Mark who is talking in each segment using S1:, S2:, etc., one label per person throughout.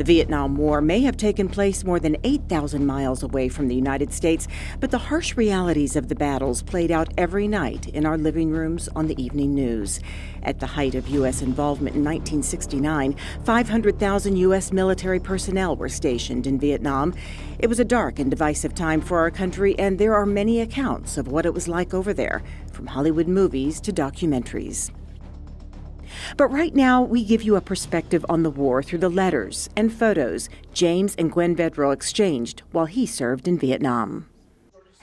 S1: The Vietnam War may have taken place more than 8,000 miles away from the United States, but the harsh realities of the battles played out every night in our living rooms on the evening news. At the height of U.S. involvement in 1969, 500,000 U.S. military personnel were stationed in Vietnam. It was a dark and divisive time for our country, and there are many accounts of what it was like over there, from Hollywood movies to documentaries. But right now, we give you a perspective on the war through the letters and photos James and Gwen Vedral exchanged while he served in Vietnam.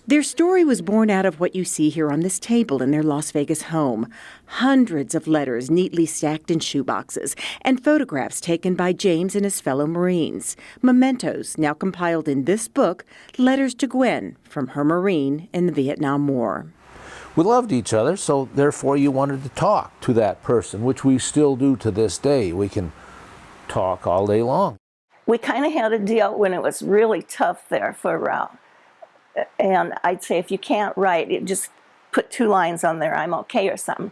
S1: Their story was born out of what you see here on this table in their Las Vegas home. Hundreds of letters neatly stacked in shoeboxes and photographs taken by James and his fellow Marines. Mementos now compiled in this book, Letters to Gwen from her Marine in the Vietnam War.
S2: We loved each other, so therefore you wanted to talk to that person, which we still do to this day. We can talk all day long.
S3: We kind of had a deal when it was really tough there for and I'd say if you can't write, just put 2 lines on there, I'm okay or something.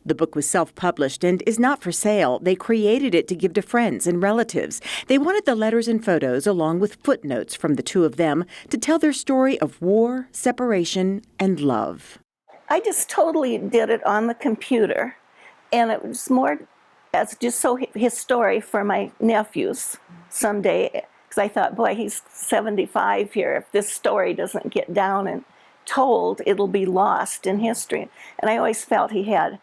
S1: The book was self-published and is not for sale. They created it to give to friends and relatives. They wanted the letters and photos, along with footnotes from the two of them, to tell their story of war, separation, and love.
S3: I just totally did it on the computer, and it was more as just so his story for my nephews someday, because I thought, boy, he's 75 here. If this story doesn't get down and told, it'll be lost in history. And I always felt he had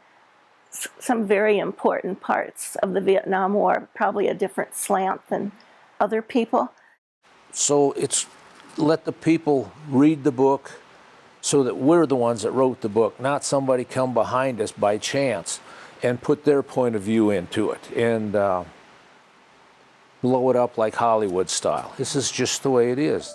S3: some very important parts of the Vietnam War, probably a different slant than other people.
S2: So it's let the people read the book, so that we're the ones that wrote the book, not somebody come behind us by chance and put their point of view into it and blow it up like Hollywood style. This is just the way it is.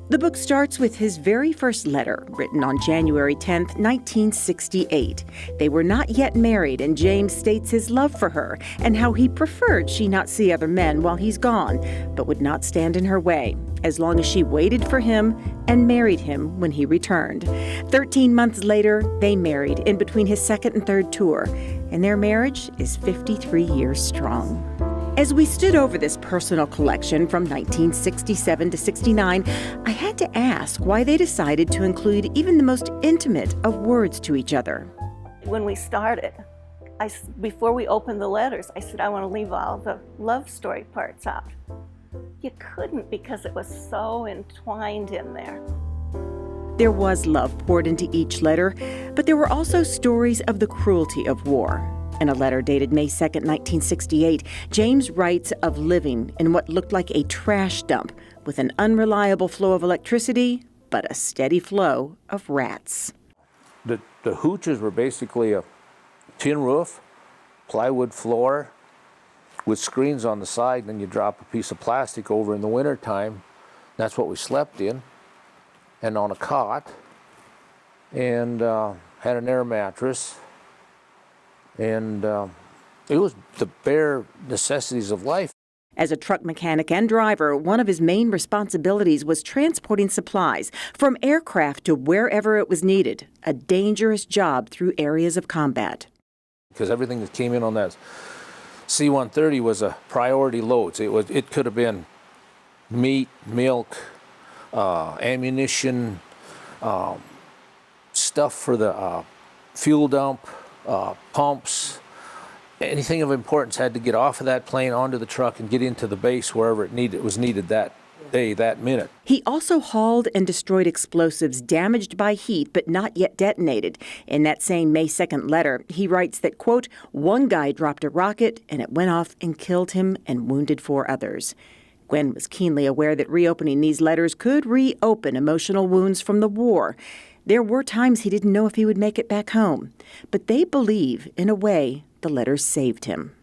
S1: The book starts with his very first letter, written on January 10, 1968. They were not yet married, and James states his love for her and how he preferred she not see other men while he's gone, but would not stand in her way, as long as she waited for him and married him when he returned. 13 months later, they married in between his second and third tour, and their marriage is 53 years strong. As we stood over this personal collection from 1967 to 69, I had to ask why they decided to include even the most intimate of words to each other.
S3: When we started, before we opened the letters, I said, I want to leave all the love story parts out. You couldn't, because it was so entwined in there.
S1: There was love poured into each letter, but there were also stories of the cruelty of war. In a letter dated May 2, 1968, James writes of living in what looked like a trash dump with an unreliable flow of electricity, but a steady flow of rats.
S2: The hooches were basically a tin roof, plywood floor with screens on the side, and then you drop a piece of plastic over in the wintertime. That's what we slept in, and on a cot, and had an air mattress. And it was the bare necessities of life.
S1: As a truck mechanic and driver, one of his main responsibilities was transporting supplies from aircraft to wherever it was needed, a dangerous job through areas of combat.
S2: Because everything that came in on that C-130 was a priority load. It could have been meat, milk, ammunition, stuff for the fuel dump, pumps. Anything of importance had to get off of that plane onto the truck and get into the base wherever it was needed that day, that minute.
S1: He also hauled and destroyed explosives damaged by heat but not yet detonated. In that same May 2nd letter, he writes that, quote, one guy dropped a rocket and it went off and killed him and wounded 4 others. Gwen was keenly aware that reopening these letters could reopen emotional wounds from the war. There were times he didn't know if he would make it back home. But they believe, in a way, the letters saved him.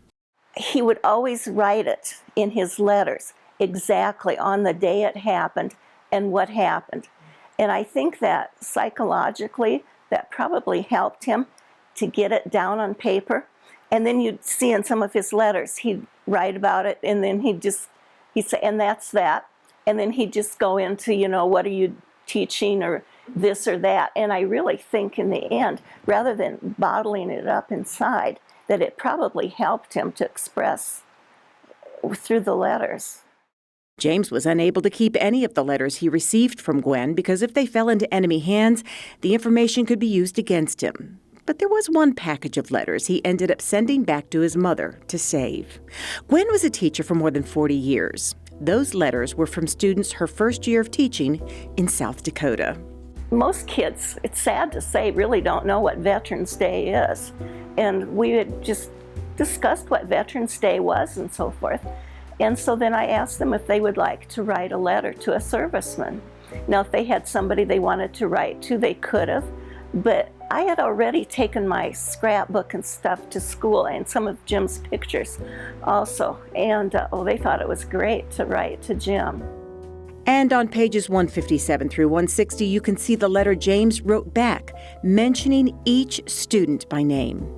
S3: He would always write it in his letters, exactly on the day it happened and what happened. And I think that psychologically, that probably helped him to get it down on paper. And then you'd see in some of his letters, he'd write about it, and then he'd say, and that's that. And then he'd just go into, what are you teaching or this or that. And I really think in the end, rather than bottling it up inside, that it probably helped him to express through the letters.
S1: James was unable to keep any of the letters he received from Gwen because if they fell into enemy hands, the information could be used against him. But there was one package of letters he ended up sending back to his mother to save. Gwen was a teacher for more than 40 years. Those letters were from students her first year of teaching in South Dakota.
S3: Most kids, it's sad to say, really don't know what Veterans Day is. And we had just discussed what Veterans Day was and so forth. And so then I asked them if they would like to write a letter to a serviceman. Now, if they had somebody they wanted to write to, they could have. But I had already taken my scrapbook and stuff to school and some of Jim's pictures also. And they thought it was great to write to Jim.
S1: And on pages 157 through 160, you can see the letter James wrote back, mentioning each student by name.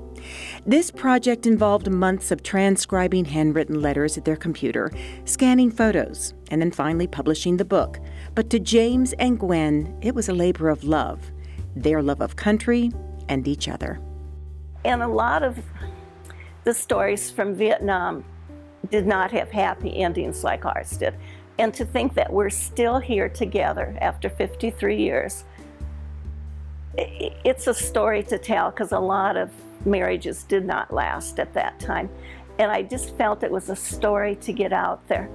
S1: This project involved months of transcribing handwritten letters at their computer, scanning photos, and then finally publishing the book. But to James and Gwen, it was a labor of love, their love of country and each other.
S3: And a lot of the stories from Vietnam did not have happy endings like ours did. And to think that we're still here together after 53 years, it's a story to tell because a lot of marriages did not last at that time. And I just felt it was a story to get out there.